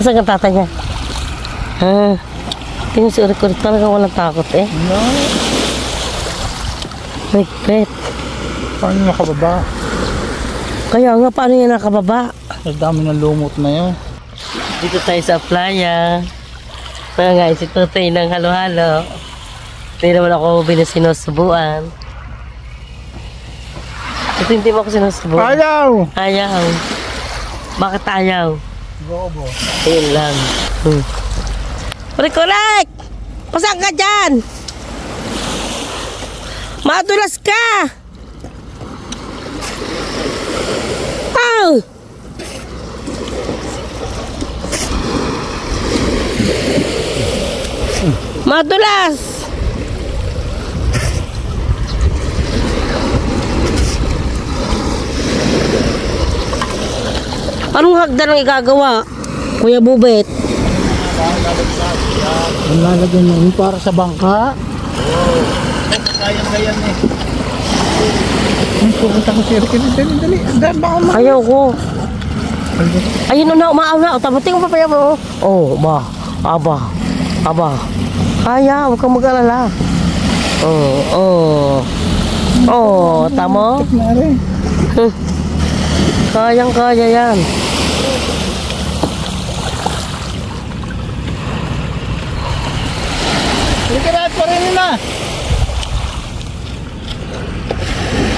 Saan ang tatay niya? Tingnan si Urik-Urik talaga walang takot eh. No. Wait. Paano nakababa? Kaya nga, paano yan nakababa? Ang dami ng lumot na yun. Dito tayo sa playa. Kaya nga, si Tutoy ng halo-halo. Hindi naman ako binasinusubuan. Ito hindi mo ako sinusubuan. Ayaw! Bakit ayaw? Bobo. Ayun lang. Urik-Urik! Pasang ka dyan! Madulas ka! Oh! Madulas! Anong hagdan ang igagawa, Kuya Bubet? Ang lalagyan mo yun para sa bangka. Kayang-kayan eh. Ay, pupunta ko si Eric. Dali. Ayaw ko. Ayun na, umaaw na. Tabating mo pa pa mo. Oh, aba. Kaya, huwag kang mag-alala. Tamo? Kayang-kaya yan. Likirat pa rin na.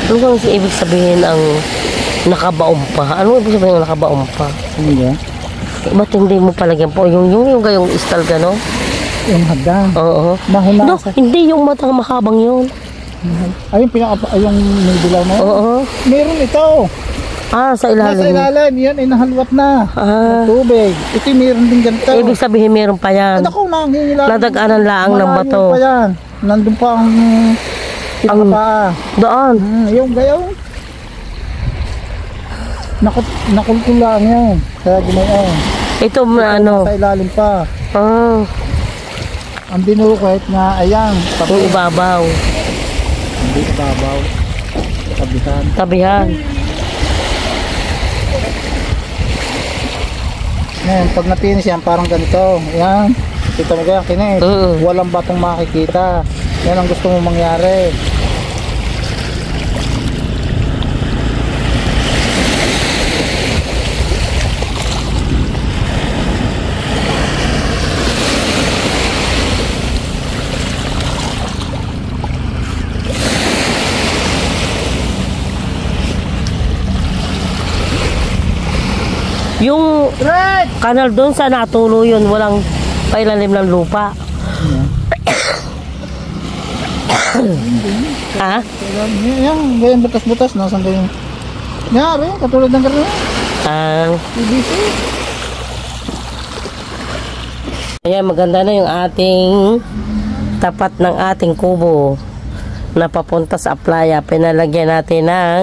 Ano bang ibig sabihin ang nakabaong pa? Ano ibig sabihin ang nakabaong pa? Hindi. Ba't hindi mo palagyan po? Yung gayong istal gano? Yung hagdan. Oo. No, hindi yung matang mahabang yun. Ay, yung may dilaw na yun? Oo. Meron ito. Sa ilalim. Nasa ilalim. Yan ay nahalwat na. Ng tubig. Ito meron din ganito. Ibig sabihin meron pa yan. Ako nangingilang. Nadag-anan laang ng bato. Pa yan. Nandun pa ang paa. Doon. Yung gayaw. Nakulkulaan yan. Kaya gumayon. Ito ano. Sa ilalim pa. Ang dinukit nga, ayan. Yung ibabaw. Hindi ibabaw. Tabihan. Ngayon, pag napinis yan, parang ganito. Ayan. Kita mo kaya, kinis. Walang batong makikita. Yan ang gusto mo mangyari. Yung kanal doon sa natulo yun, walang pailalim ng lupa. Ha? Yan, ganyan butas-butas. Nasaan ganyan? Yan, katulad ng gano'n. PVC. Ayan, maganda na yung ating tapat ng ating kubo na papunta sa playa. Pinalagyan natin ng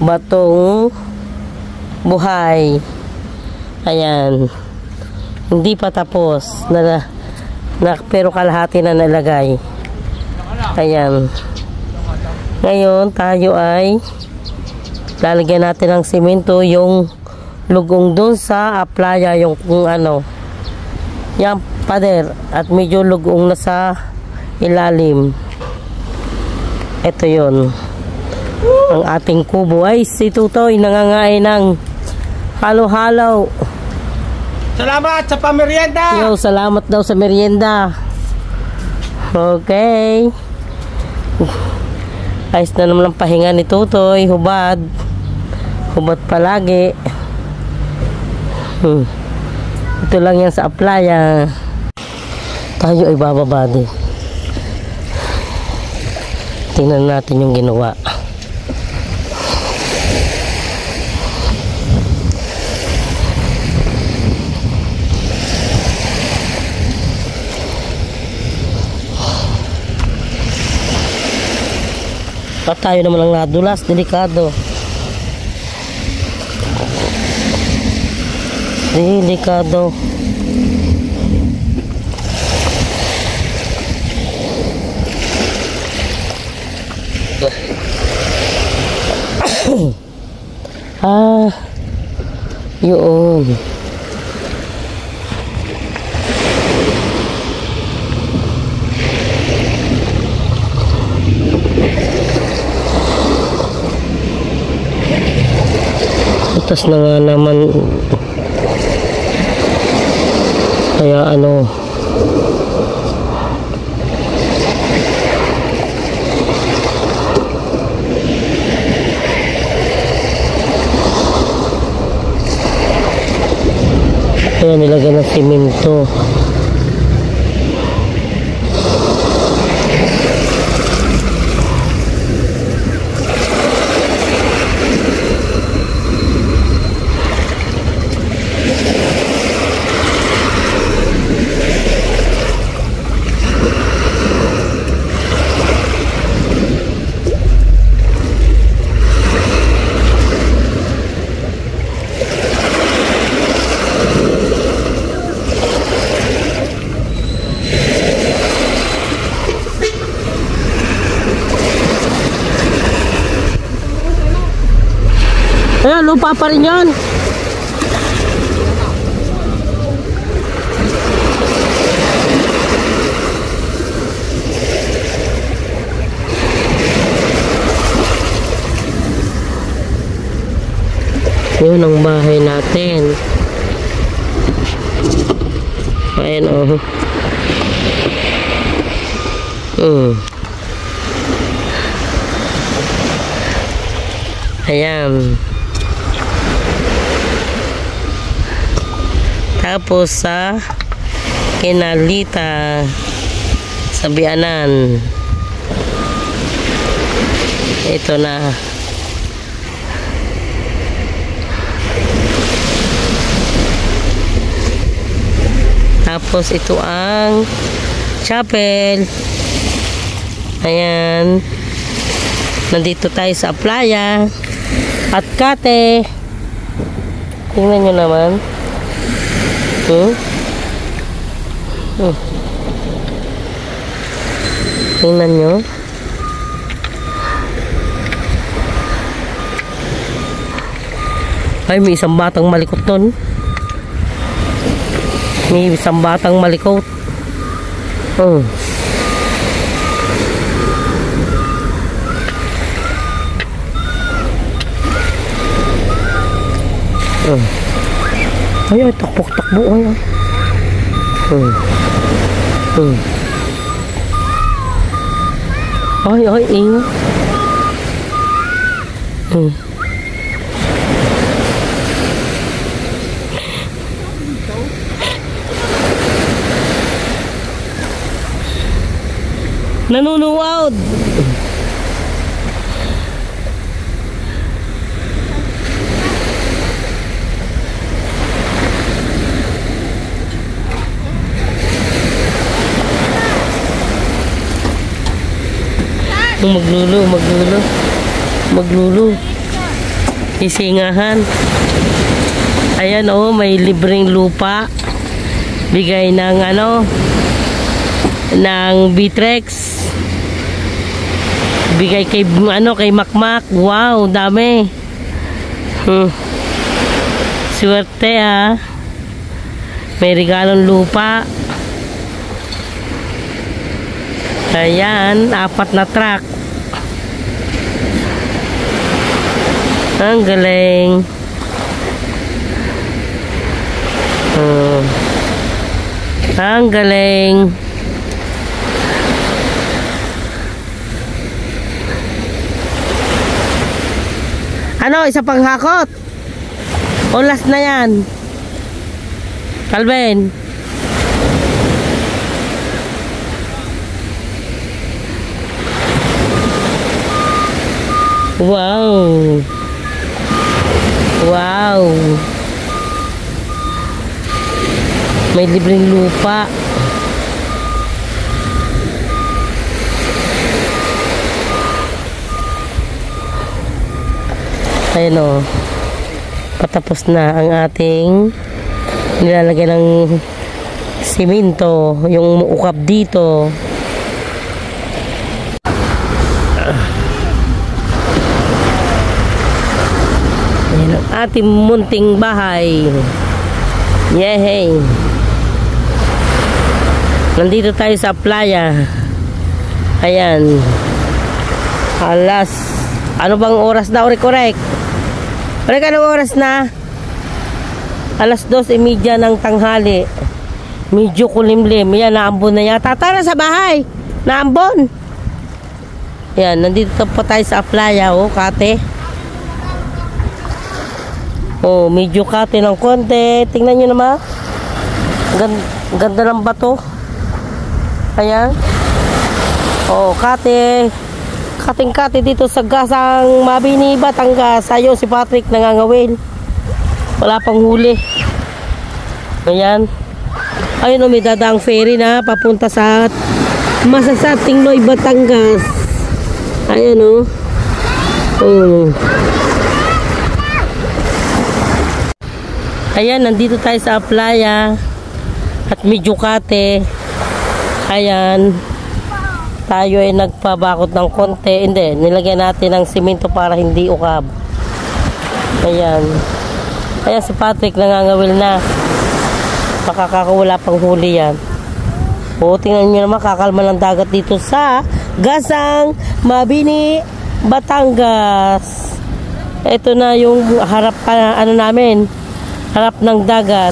batong buhay. Ayan. Hindi pa tapos. Pero kalahati na nalagay. Ayan. Ngayon, tayo ay lalagyan natin ng simento yung lugong dun sa playa. Yung kung ano. Yung pader. At medyo lugong na sa ilalim. Ito yun. Ang ating kubo. Ay, si Tutoy nangangain ng halo-halo. Salamat sa pamerienda. Yo, salamat daw sa merienda. Okay. Ayos na naman ang pahinga ni Tutoy. Hubad palagi. Ito lang yan sa playa. Tayo ay bababa din. Tingnan natin yung ginawa. At tayo naman ang nadulas, delikado. Delikado. Yun. butas na nga naman. Kaya ano, kaya nilagyan ng simento. Ayan, lupa pa rin yan. Yun ang bahay natin. Ayan o. Ayan. Tapos sa Kinalita sa Bianan, ito na. Tapos ito ang chapel. Ayan, nandito tayo sa playa at Kate. Tingnan nyo naman. Tingnan nyo. Ay, may isang batang malikot nun. May isang batang malikot. Ay, takbok-takbo. Ay, ingat. Nanunuwad. Maglulu. Isingahan. Ayan oh, may libreng lupa. Bigay ng ng Bitrex. Bigay kay kay Makmak. Wow, dami. Swerte ha. May regalong lupa. Ayan, 4 na truck. Ang galing. Ang galing. Ano, isa pang hakot? O last na yan? Calvin? Wow. Wow. May libreng lupa. Ayan o. Patapos na ang ating nilalagay ng simento, yung ukap dito. Ayan ang ating munting bahay. Yehey! Nandito tayo sa playa. Ayan. Alas. Ano bang oras daw? Correct? Wala ka ng oras na? Alas 2:30 ng tanghali. Medyo kulimlim. Yan, naambon na yata. Tara sa bahay. Naambon. Yan, nandito pa tayo sa playa. Oh, kate. Oh, medyo kate ng konti. Tingnan nyo naman. Ganda ng bato. Ayan. Oh, kate. Kating-kate dito sa Gasang Mabini, Batangas. Ayun, si Patrick nangangawin. Wala pang huli. Ayan. Ayun, may dadaang ferry na papunta sa Masasa, Tingloy, Batangas. Ayan, oh. Oh. Ayan, nandito tayo sa playa. At medyo kate. Ayan. Tayo ay nagpabakot ng konti. Hindi, nilagyan natin ng simento para hindi ukab. Ayan. Ayan si Patrick nangangawil na. Makakakawala pang huli yan. O, tingnan nyo naman, kakalma ng dagat dito sa Gasang Mabini, Batangas. Ito na yung harap namin. Harap ng dagat.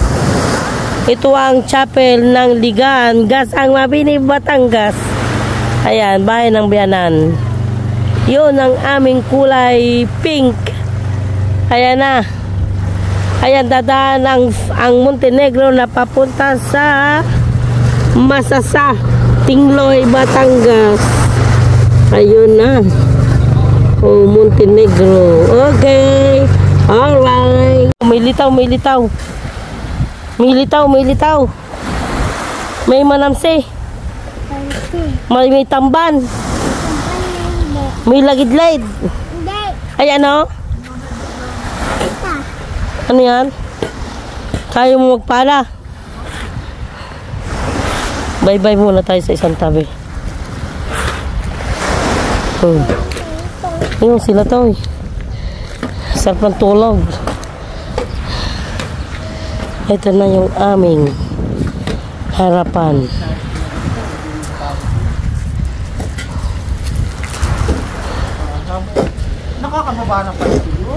Ito ang chapel ng Ligan, Gasang Mabini, Batangas. Ayan, bayan ng Biyanan. Yun ang aming kulay pink. Ayan na. Ayan, dadaan ang Montenegro na papunta sa Masasa, Tingloy, Batangas. Ayun na. Oh, Montenegro. Okay. Alright. May litaw, may litaw. May litaw, may litaw. May manamsi. May tamban. May lagid-lid. Ay, ano? Ano yan? Kaya mo magpala. Bye-bye muna tayo sa isang tabi. Yun, sila to eh. Sarap ng tulog. Ito na yung aming harapan. Nakakababa na pala ito.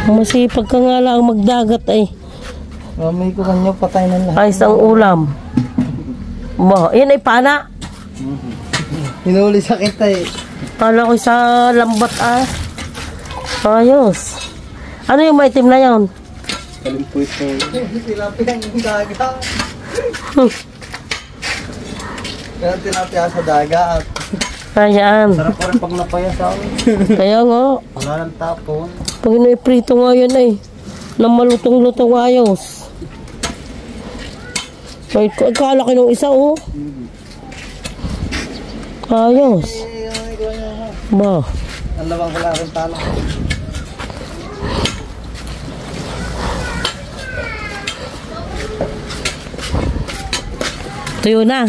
Masipag ka nga lang magdagat ay. May ko kanyo patay na lahat. Ay, isang ulam. Ba, yan ay pana. Hinuli sa kita eh. Kala ko sa lambat ah. Ayos. Ano yung maitim na yun? Kalimpo ito. Tilapia ang dagat. Kaya tilapia sa dagat. Ayan. Sarap pa rin pag napaya sa amin. Kaya nga. Wala ng tapon. Pag iniprito nga yan ay. Nang malutong-lutong ayos. Ay, kalaki nung isa oh. Ayos. Ba. Ang lawang wala rin talo. Tuyo na.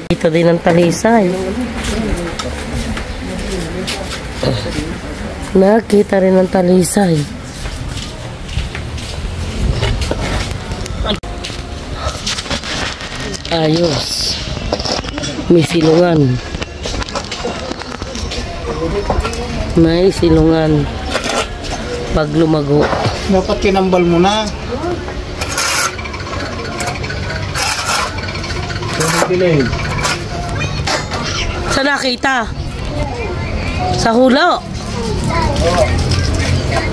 Dito din ang talisay. Nakita rin ang talisay. Ayos. May silungan. May silungan. Pag lumago. Dapat kinambal mo na. Sa nakita? Sa hulo?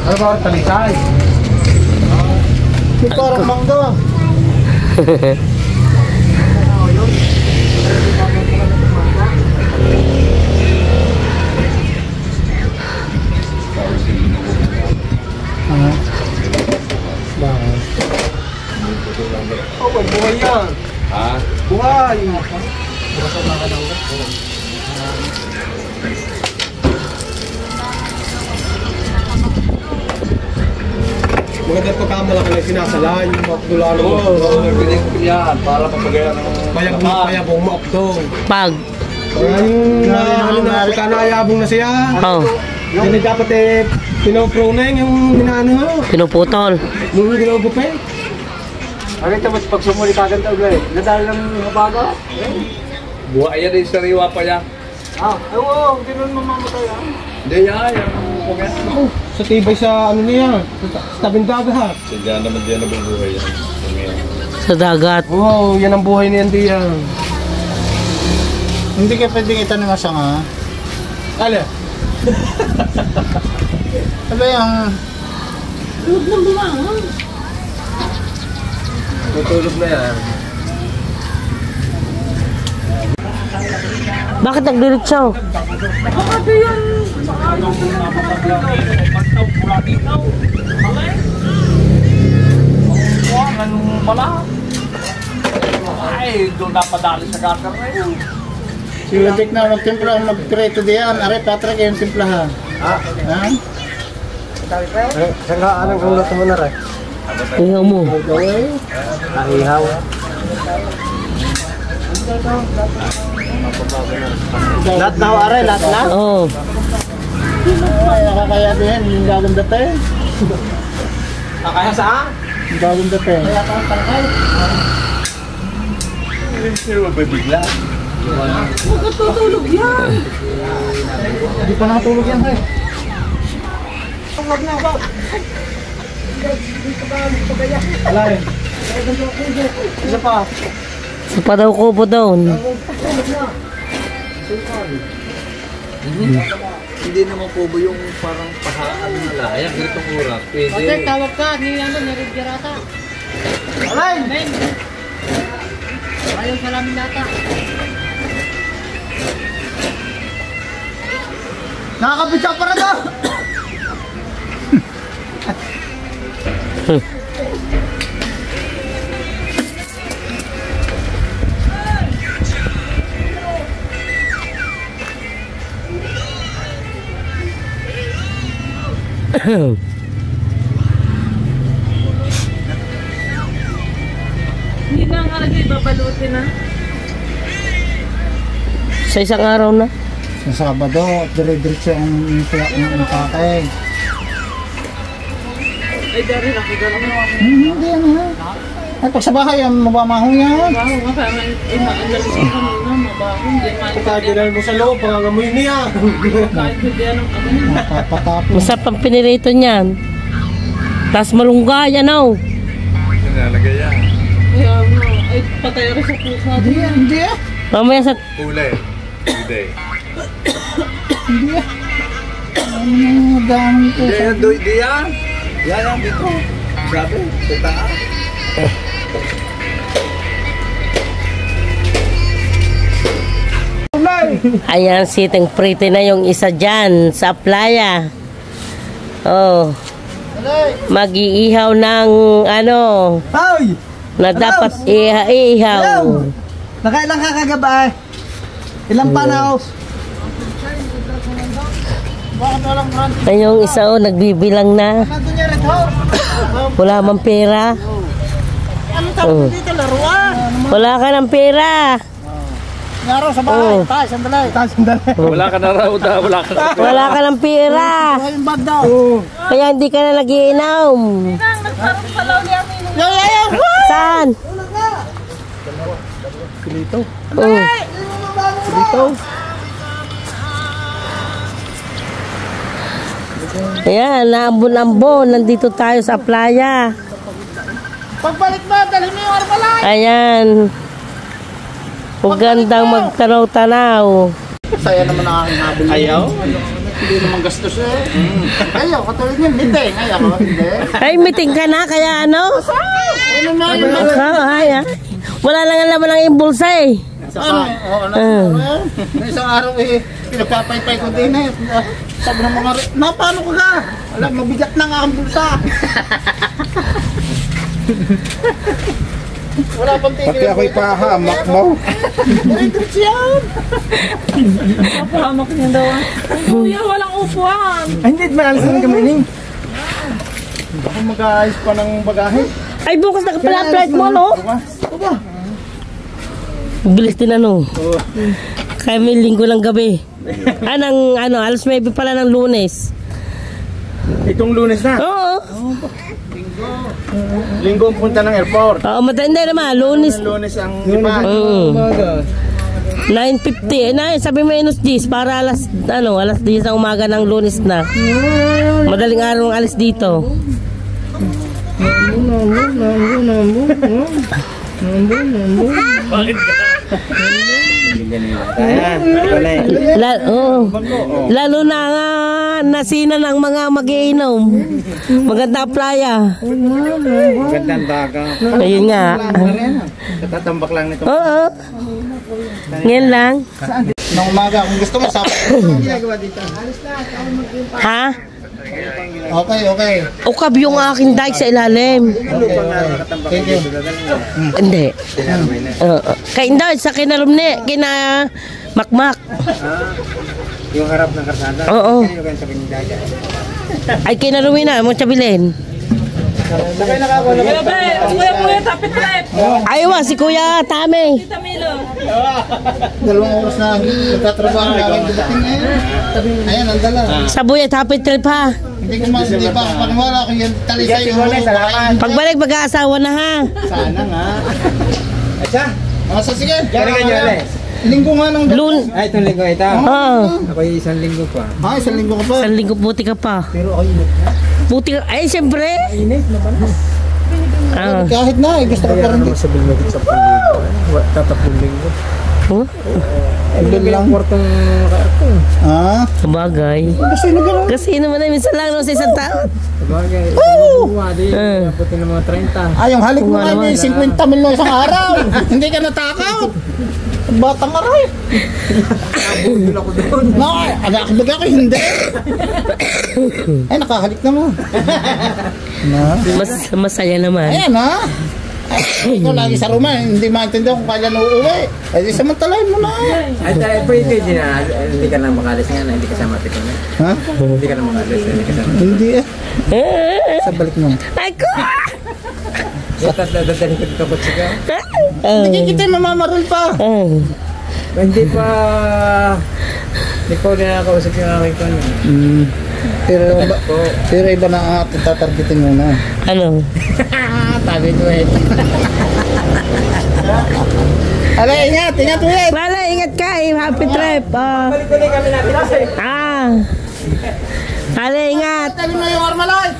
Ano ba ang talisay? Ito parang mangga. Oh, buhay yan. Ha? Buhay. Maganda pagkamo malaki na sinasalay, yung makdulano mo. Yan, para mapagaya ng... Payabong makdong. Pag. Kaya yung pagkanayabong na siya. Oh. Yan ay dapat pinoproneng yung hinaano. Pinuputol. Nung ginagupay. Ano ito, mas pag sumuli kaganda ulit, nadal ng baga. Buha yan ay sariwa pa yan. Oo, hindi nun mamamatay ah. Hindi yan, yung pagyan. Sa tibay sa ano niya, sa tabing dagat. Sadya naman diyan nabubuhay yan. Sa dagat. Wow, yan ang buhay niyan diyan. Hindi ka pwedeng itanong nga nga. Ala? Ano yung... Tulog na bumangon. Tutulog na yan. Bakit nagdiretsaw? Kasi yan, anong pala? Ay, doon napadali sa kakar na yun. Si Wadik na magtimpla, mag-create diyan. Are, Patrick, yung timplahan. Ha? Sa nga, anong ulat mo na rin? Ihaw mo. Nahihaw. Lahat na, are, lahat na? Oo. Ay, nakakaya din. Yung gagong dati. Kaya saan? Yung gagong dati. huwag tutulog yan. Hindi pa nakatulog yan, eh. Wala rin. Isa pa. Sa pa daw kubo doon. Hindi naman po ba yung parang pahaan na layak, ganitong oras? Pwede. Tawag ka, ni Rigyarata. Alay! Ayaw sa lamin lata. Nakakapitsa pa rin daw! Hindi na nga lagi babalutin na. Sa isang araw na. Sa Sabado, dire-diretso ang pakay. Ay, dari na ko gano'n. Hindi yan ha. Ay, pag sa bahay, mabamahong yan. Baho nga, parang inaandalis ko kanina, mabaho. Hindi Pagkadinan mo sa loob, pangangamoy niya. kahit hindi yan ang ano. Patapos. Masarap ang pinirito niyan. Tapos malunggay, ano? Nalagay yan. Kaya ano, ay patay rin sa pusa. Hindi yan, hindi yan. Mamaya sa... Ule. Hindi. Hindi yan. Ano, dami po. Hindi yan, di yan. Yan dito. Sabi, sa taas. Ayan, sitting pretty na yung isa dyan sa playa. Oh. Mag-iihaw ng ano, Ay! na dapat ihaw. Nakailang ka kagabay? Ilang panaw? Bakit walang run? Ay, yung isa oh, nagbibilang na. Nandun niya rin ho? Wala mang pera. Ano tawag dito? Laruan? Wala ka ng pera. Ngaro sa bahay. Oh. Tayo, sandali. Tayo, sandali. Wala ka na raw daw. Wala ka na. Wala ka ng pera. Ay, yung bag daw. Kaya hindi ka na nagiinom. Nagparang palaw niya ang inom. Saan? Pilito. Oh. Pilito. Ayan, naambon-ambon. Nandito tayo sa playa. Pagbalik ba, dali mo yung armalay. Ayan. Magandang magtanaw-tanaw. Saya naman ang aking habol. Ayaw? Hindi naman gastos eh. Ayaw, katulad niyan, meeting. Ayaw, hindi. Ay, meeting ka na, kaya ano? Ano na yun? Ay, ah. Wala lang ang laman ng impulsa eh. Isang araw eh, pinagpapaypay ko din eh. Sabi ng mga paano ko ka? Alam, mabigat na nga ang bulsa. Wala pang tigil. Pati ako'y pahamak mo. Diretso yan. Napahamak niya daw. Kuya, walang upuan. Ay, hindi, malalas naman kami ning. Ako mag-aayos pa ng bagahe. Ay, bukas na pala flight mo, no? Aba. Bilis din ano. Kaya may linggo lang gabi. Alas 9 pala ng Lunes. Itong Lunes na. Oo. Linggo ang punta ng airport. Oo, hindi naman. Lunes. Lunes ang lipat. 9:50. Sabi mo minus 10 para alas 10 ng umaga ng Lunes na. Madaling araw ang alis dito. Lalo na nga nasina ng mga mag-iinom. Maganda playa. Gandang daga. Ayun nga. Tatambak lang nito. Oo. Ngayon lang. Nung umaga, kung gusto mo, sabi. Ginagawa dito. Ha? Okay. Ukab yung aking dike sa ilalim. Thank you. Hindi. Kaya hindi, sa kinarumne, kina makmak. Yung harap ng karsada. Oo. Yung sa Pindaga. Ay kinarumi na, mo tsabilin. Sakay na ka ako. Kuya, tapit-tapit. Aywa, si Kuya Tame. Tita Milo. 2 oras na nagtatrabaho na ako dumating ngayon. Ayan, ang dala. Sa buya, tapit trip ha. Hindi pa ako paniwala kung yung talisay yung Pagbalik, mag-aasawa na ha. Sana nga. Asa? Sige. Galingan nyo ulit. Linggo nga ng Ay, itong linggo ito. Oo. Ako yung isang linggo pa. Isang linggo ka pa. Isang linggo puti ka pa. Pero ay init na. Puti ka, ay siyempre. Init na ba? Kahit na, gusto ko pa rin. Sa linggo, sa linggo. Tatapong linggo. Huh? Doon lang. Kwartong naka-ako. Sabagay. Kasi na gano'n. Kasi naman ay minsan lang no, sa isang taon. Sabagay. Naputin ng mga 30. Yung halik mo ay may 50 mil na isang araw. Hindi ka natakot. Batang aray. Nabulil ako doon. Agak ako hindi. Ay, nakahalik naman. Masaya naman. Ayan ha. Ikaw lagi sa Roma, hindi maintindihan kung kailan uuwi. Ay, di samantalahin mo na. Ay, pwede hindi ka na makalis nga na hindi kasama pito na. Ha? Hindi ka na makalis, hindi kasama. Hindi Sa balik mo. Ay ko! Dadalhin ko dito kotse ka. Hindi kita mamamarul pa. Hindi pa... Hindi ko na nakausap yung aking ko. Pero iba na tatargetin mo na. Ano? Tabi ko eh. Ala, ingat ulit. Wala, ingat ka eh. Happy trip. Balik-balik kami natin kasi. Wala, ingat. Dali mo yung Armalite.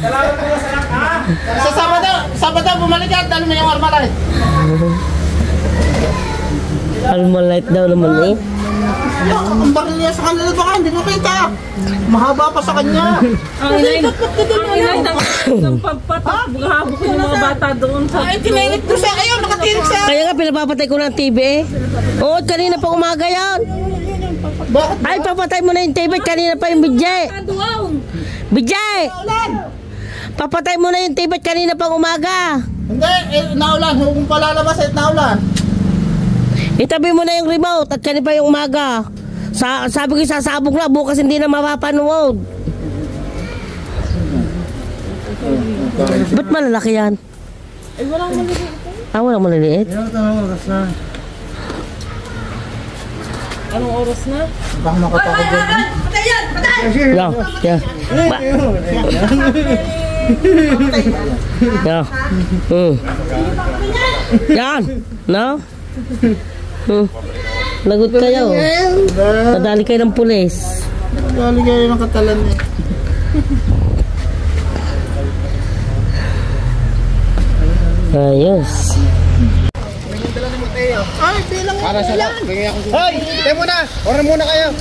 Sa Sabado, bumalik ka. Dali mo yung Armalite. Armalite daw naman eh. Ang baril niya sa kanila baka hindi mo kita. Mahaba pa sa kanya. Ang inay ng pampahabok ko ng mga bata doon sa... Ay, tinainit ko siya. Ayaw, nakatirik siya. Kaya nga pinapapatay ko ng TV eh. Oo, kanina pa umaga yan. Bakit? Ay, papatay mo na yung TV. Kanina pa yung Bijay. Bijay! Papatay mo na yung TV. Kanina pang umaga. Hindi, naulan. Kung palalabas ay naulan. Itabi mo na yung remote at kanina pa yung umaga. Sabi ko sasabog na. Bukas hindi na mapapanood. Ba't malalaki yan? Ay, walang maliliit. Walang maliliit? Anong oras na? Baka makatakot doon. Yeah. Yan. No? Lagot kayo. Nadali kayo ng pulis. Nadali kayo ng Katalan eh. Ayos. Ay, bilang para sa lahat. Hoy, tayo muna. Oran muna kayo.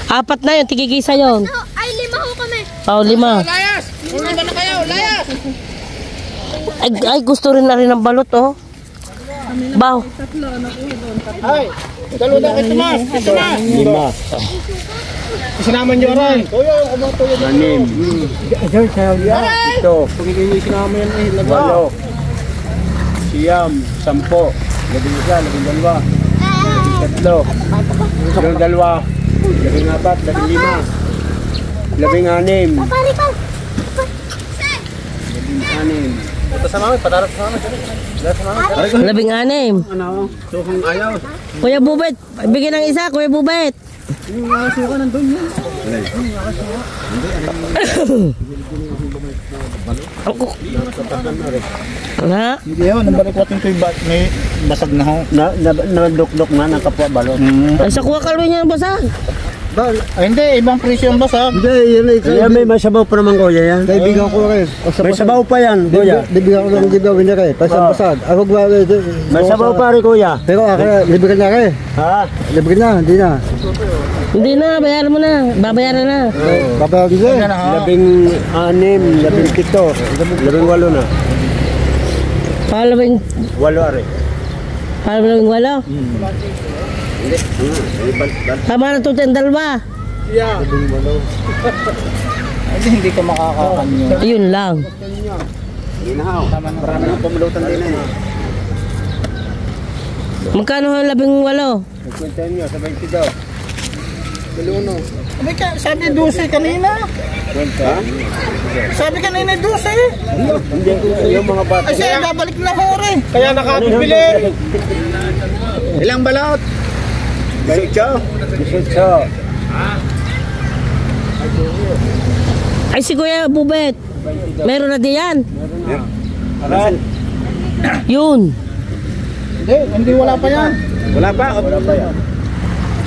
4 na yun. Tigigisa yun. Ay, 5 ho kami. 5. Layas! 5 na kayo, layas! Ay, gusto rin na rin ng balot, oh. Baw. Ay, dalawa na kay Tomas. Ito na. 5. Isinaman nyo rin. Tuyo, kumatuyo. 6. Ito. Kung hindi nyo isinama yan eh, 8. Siyam, 10. 11, 12. 3. 2. 2. 4. 15. 16. 16. Ano? Sukang ayaw. Kuya Bubet, bigyan ng isa, Kuya Bubet. Yung mga suka nandun yun. Ha? Hindi yun, nabalik ko ito yung may basag na ho. Nadukdok na ng kapwa balot. Ay, sa kuha kalawin niya ng basag. Ay, hindi, ibang presyo ang basag. Hindi, yun ay may masabaw pa naman kuya yan. Kaibigan ko rin. May sabaw pa yan kuya. Bibigyan ko ng giveaway niya kayo. Pasad-pasad. Ako gawin. May sabaw pa rin kuya. Pero libre na kayo. Ha? Libre na, hindi na. Hindi na, bayaran mo na. Babayaran na. Babayaran din Yan na ho. 16, 17, 18 na. Palawing, 8 ari. palawing walo. Tama na ito tayong dalawa. Ay, hindi ko makakakanyo. Ayun lang. Hindi na ho. Marami ng pumulutan din na eh. Magkano ang 18? Nagkwenta nyo, sa 20 daw. Sabi 12 kanina. Kwenta? Sabi kanina 12. Hindi, yung mga bata. Ay, siya babalik na ho rin. Kaya nakapipili. Ilang balot? 18. Ay, si Kuya Bubet. Meron na diyan. Aral. Yun. Hindi wala pa yan. Wala pa? Wala pa yan.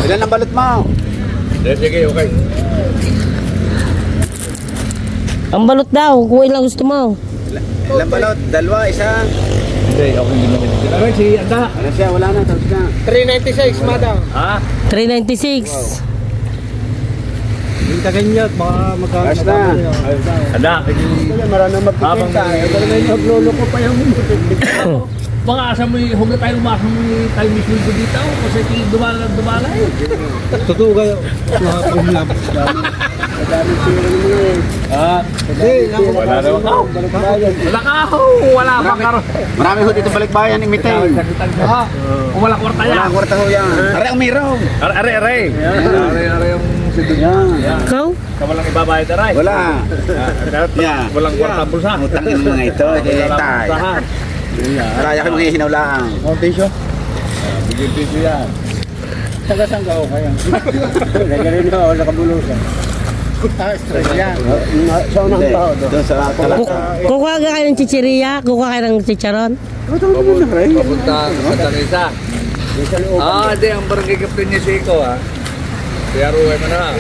Ilan ang balot mo? Sige, okay. Ang balot daw, kung ilang gusto mo. Ilang balot? Dalawa, isa. Hindi, ako hindi naman. Ano si Anda? Ano siya? Wala na, tapos na. 396, madam. Ha? 396. Yung kaganyat, baka magkakaroon. Ayos na. Anda. Marami magpipinta. Talaga yung naglolo ko pa yung Mga asa mo huwag na tayo umasa mo tayo mismo dito kasi dumala eh. totoo kayo. Mga kumlab. Madami sila naman eh. Hindi, wala naman ako. Wala ka ho, wala pa karo. Marami ho dito balikbayan, imite. Kung wala kwarta yan. Wala kwarta ho yan. Are ang mirong. Are yung sidog. Ikaw? Walang ibabayad aray. Wala. Yeah. Walang kwarta ang bulsa. Utang yung mga ito. Tay. Araya ko mga hinaw lang. Montisyo. Bigyan yan. Taga-saan ka ho kaya? Nagarin ho, nakabulusan. Stress yan. Sa unang tao doon sa kalaka. Kukuha ka kayo ng chichiriya? Kukuha kayo ng chicharon? Papunta sa Tanisa. Hindi. Ang barangay captain niya si Iko ha. Si Aruay mo na.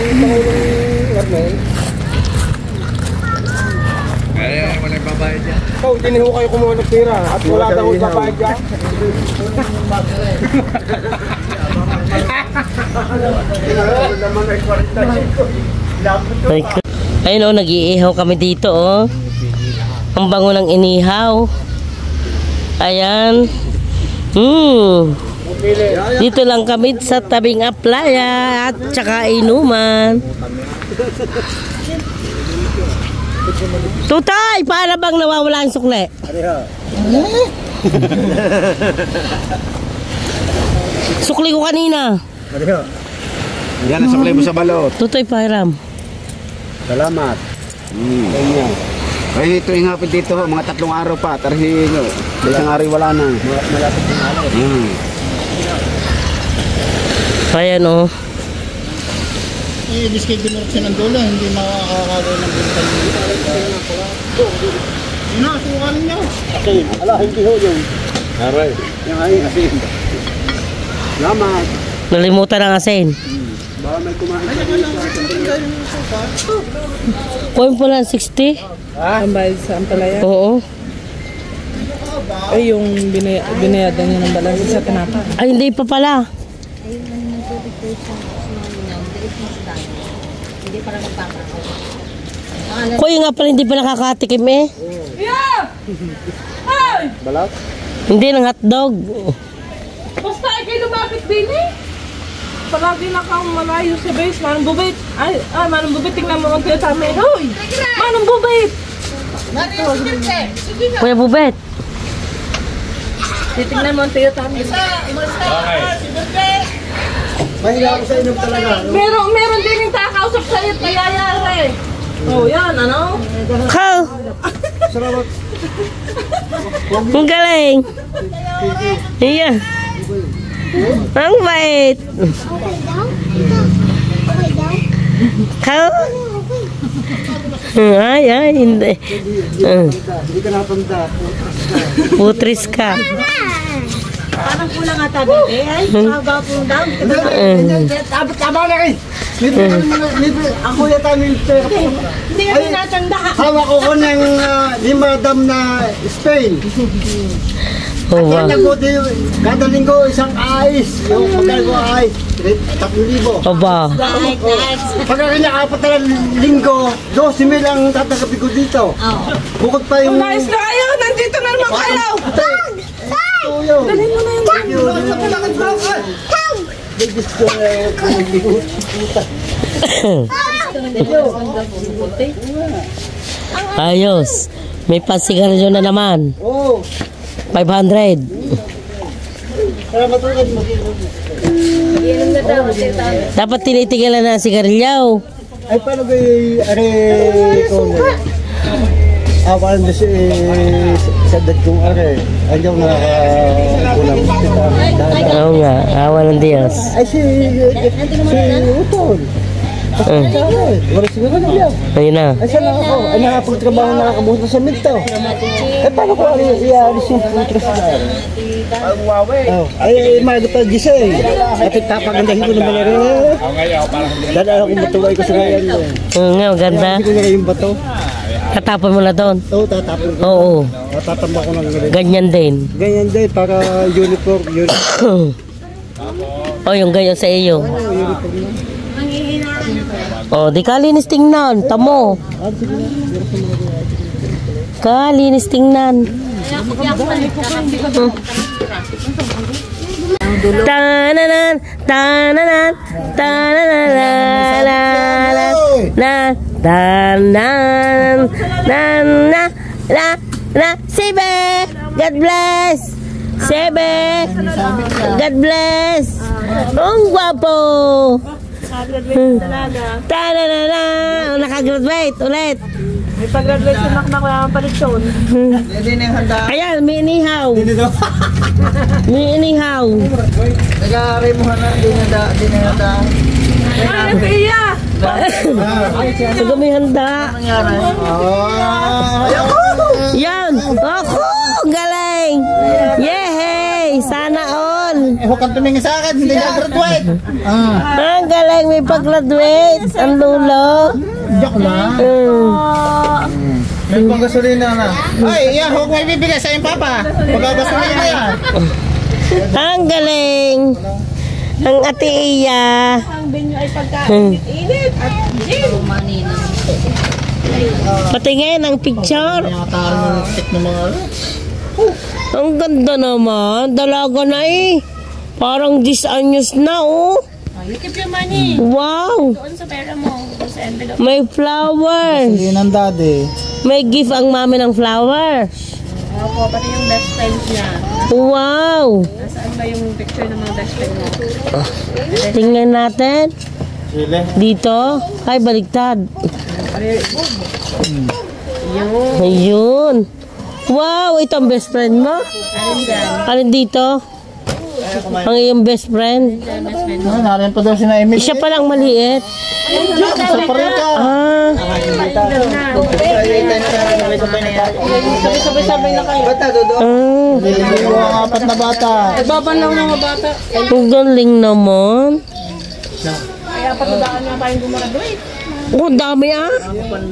Kaya mo na ibabayad yan. So, hindi ho kayo kumuha ng pera at wala daw ibabayad dyan. Ayun o, nag-iihaw kami dito o. Ang bango ng inihaw. Ayan. Dito lang kami sa tabing aplaya at saka inuman. Tutay! Paano bang nawawala ang sukle? Sukli ko kanina. Yan ang saklay mo sa balot. Tutoy, pahiram. Salamat. Ganyan. Ay, ito yung hapit dito, mga 3 araw pa. Tarhin nyo. Isang araw wala na. Malapit ng araw. Ayan o. Ibig kayo binursin ng dulo, hindi makakagawin ng bintay. Yun na, sukanin nyo. Asin. Ala, hindi ho yun. Aray. Yung ay, asin. Salamat. Nalimutan ang asin. Baka may kumain. Kuhin po lang 60? Ang bayad sa ampalaya. Oo. Ay, yung binayadan niya ng balas sa tinapa. Ay, hindi pa pala. Kuya nga pala, hindi pa nakakatikim eh. Yeah! Ay! Balat? Hindi ng hotdog. Basta ay kayo lumapit din eh. Palagi na kang malayo sa base. Manong bubit. Manong bubit. Tingnan mo ang tiyo sa amin. Hoy! Manong bubit! Kuya Bubet. Titingnan mo ang tiyo sa amin. Mahiga ako sa inyong talaga. Meron din yung kakausap sa iyo. Kaya yan eh. Oh, yan. Ano? How? Salamat. Ang galing. Iya. Ang bait. Kau? Ay, hindi. Hindi ka natanda. Putris ka. Parang kulang ata dati. Ay, magagapong daw. Tama na kayo. Ako yata ng pera. Hindi kami natanda. Hawak ko ng ni Madam na Spain. Oh, wow. Kada linggo isang ayos. Yung magkano ayos. 3,000. Aba. Pagka apat na linggo, 12,000 ang tatagabi ko dito. Bukod pa yung... Nice na kayo. Nandito na naman kayo. Tuyo. Dalhin mo na yung Ayos. May pasigarilyo na naman. Oo. 500. Salamat ulit mo. Dapat tinitigilan na ang sigarilyo. Ay, paano kayo, ko na? Parang sa dagkong ayaw nakakakulang kita. Oo nga, awa ng Diyos. Ay, si Utol. Wala siguro na yan. Ayun na. Ay, saan ako? Ay, nakapagtrabaho na nakabuhos na sa minto. Ay, paano ko i-alis yung putras na? Ay, maga pa gising. At itapagandahin ko naman rin. Dahil ako matulay ko sa ngayon. Oo nga, maganda. Hindi ko na yung bato. Tatapon mo na doon. Oo, tatapon ko. Oo. Tatamba ko ng ganyan. Ganyan din. Ganyan din, para uniform. O, yung ganyan sa iyo. Uniform na. O, di kalinis tingnan. Tamo. Kalinis tingnan. Tananan, tananan, tananan, tananan, na, Sebe, God bless. Sebe, God bless. Ang gwapo. Tananana, nakagraduate ulit. May pag-graduate si Makmak, wala kang palitson. Ayan, may inihaw. May inihaw. Nag-aarimuhan na, di na da. Ay, nagkaiya! Saga may handa. Yan. Ako, galing. Yehey, sana all. Huwag kang tumingin sa akin, hindi na-graduate. Ang galing, may pag-graduate. Ang lulo. Joke lang. May pang gasolina na. Ay, yan, huwag may bibigay sa iyong papa. Pagkagasolina na yan. Ang galing. Ang ate Iya. Ang venue ay pagkainit at gym. Patingin ang picture. Ang ganda naman. Dalaga na eh. Parang 10 anyos na oh. You keep your money. Wow. Doon sa pera mo. Doon sa envelope. May flowers. Hindi ng daddy. May gift ang mami ng flower. Opo, pati yung best friends niya. Wow. Nasaan ba yung picture ng mga best friend mo? Tingnan natin. Sile. Dito. Ay, baliktad. Yun. Ayun. Wow, ito ang best friend mo? Alin dyan? Alin dito? Ang iyong best friend? Narin pa daw si na Emily. Siya palang maliit. Sa parita. Ah. Sabay-sabay na kayo. Bata, dodo. Ah. 4 na bata. Baban lang mga bata. Ang galing naman. Kaya patadaan nga tayong gumaraduate. Oh, dami ah.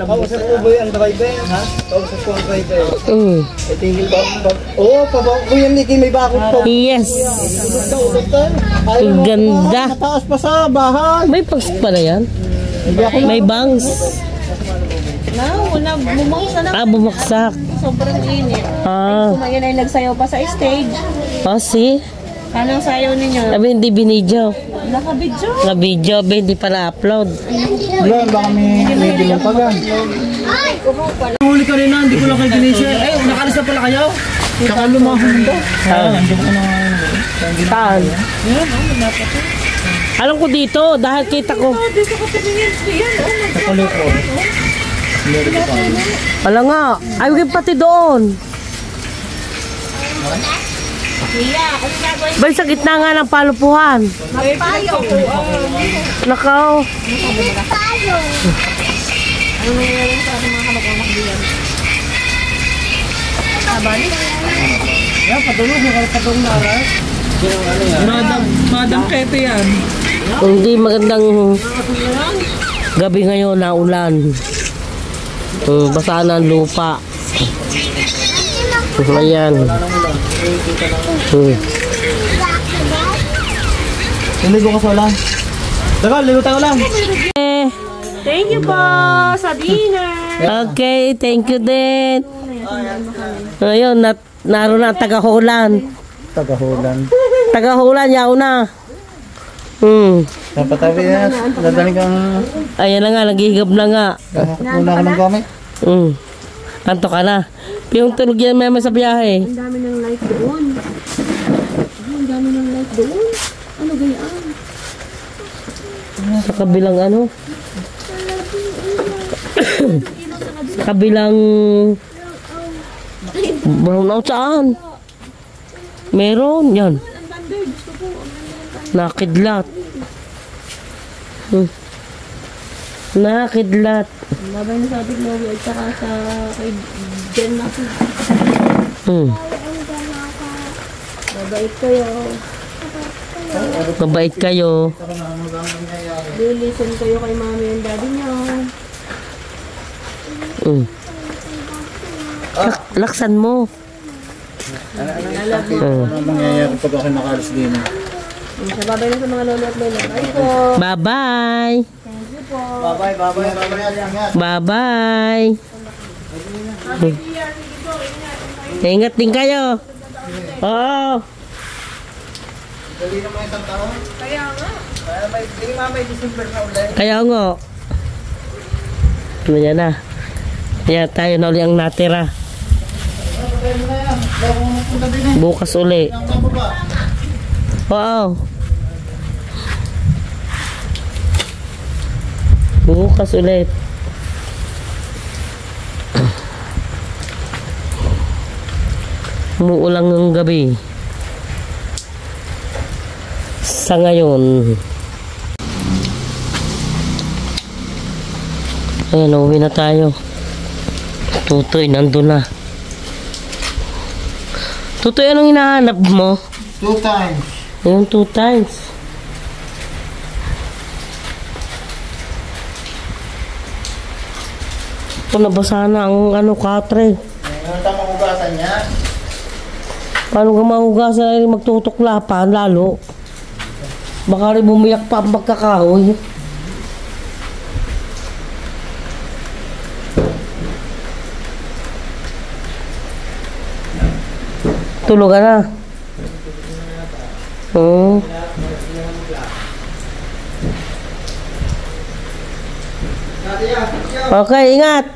Kausap ko ba ang driver? Ha? Kausap ko ang driver. Tingin ba? Oo, Kuya Nicky may bakod po. Yes. Ang ganda. Mataas pa sa bahay. May bangs pala yan. May bangs. Wala, bumangsa na. Ah, bumaksak. Sobrang init. Ah. Kumain ay nagsayaw pa sa stage. Oh, see? Anong sayaw ninyo? Sabi hindi binidyo. Nakabidyo. Na video, hindi pa na-upload. Wala, baka may bilang pa gan. Huli ka rin na, hindi ko lang kayo ginisya. Eh, nakalis na pala kayo? Saka lumahon daw. Saan? Alam ko dito, dahil kita ko. Dito ka tumingin. Yan, oh my God. Wala nga. Ay, huwag pati doon. Bay, sa gitna nga ng palupuhan. Magpayo. Nakaw. Ano nangyayari sa ating mga kamag-anak diyan? Yan, patulog. Patulog na aras. Madam Kete yan. Hindi magandang gabi ngayon na ulan. Basa na ang lupa. Ayan. Ligo ka sa ulan. Tagal, ligo tayo ulan. Thank you po sa dinner. Okay, thank you din. Ayun, naroon na ang tagahulan. Tagahulan. Tagahulan, yaw na. Napatabi na. Dadaling kang... Ayan na nga, naghihigab na nga. Una ka ng gamit. Anto ka na. Yung tulog yan may sa biyahe. Ang dami ng light doon. Ang dami ng light doon. Ano ganyan? Sa kabilang ano? Kabilang brown out saan? Meron yan. Nakidlat. Nakidlat. Babay na sa ating Novi at saka sa kay Jen Maki. Babait kayo. Mabait kayo. Listen kayo kay mami and daddy nyo. Laksan mo. Ano mangyayari pag ako nakalis din? Sa babay na sa mga lolo at lola. Bye po. Bye-bye. Thank you po. Bye-bye. Bye-bye. Ingat din kayo. Oo. Dali naman isang taon. Kaya nga. Hindi mamay December na ulit. Kaya nga. Ano yan na? Kaya tayo na uli ang natira. Bukas uli. Oo. Bukas ulit. Umuulang ng gabi. Sa ngayon. Ayan, uwi na tayo. Tutoy, nandun na. Tutoy, anong hinahanap mo? 2 times. Ayun, 2 times. Ito, nabasa na ang ano, katre. Ano tama hugasan niya? Paano ka mahugasan ay magtutukla pa, lalo? Baka rin bumiyak pa ang magkakahoy. Tulog ka na. Okay, ingat.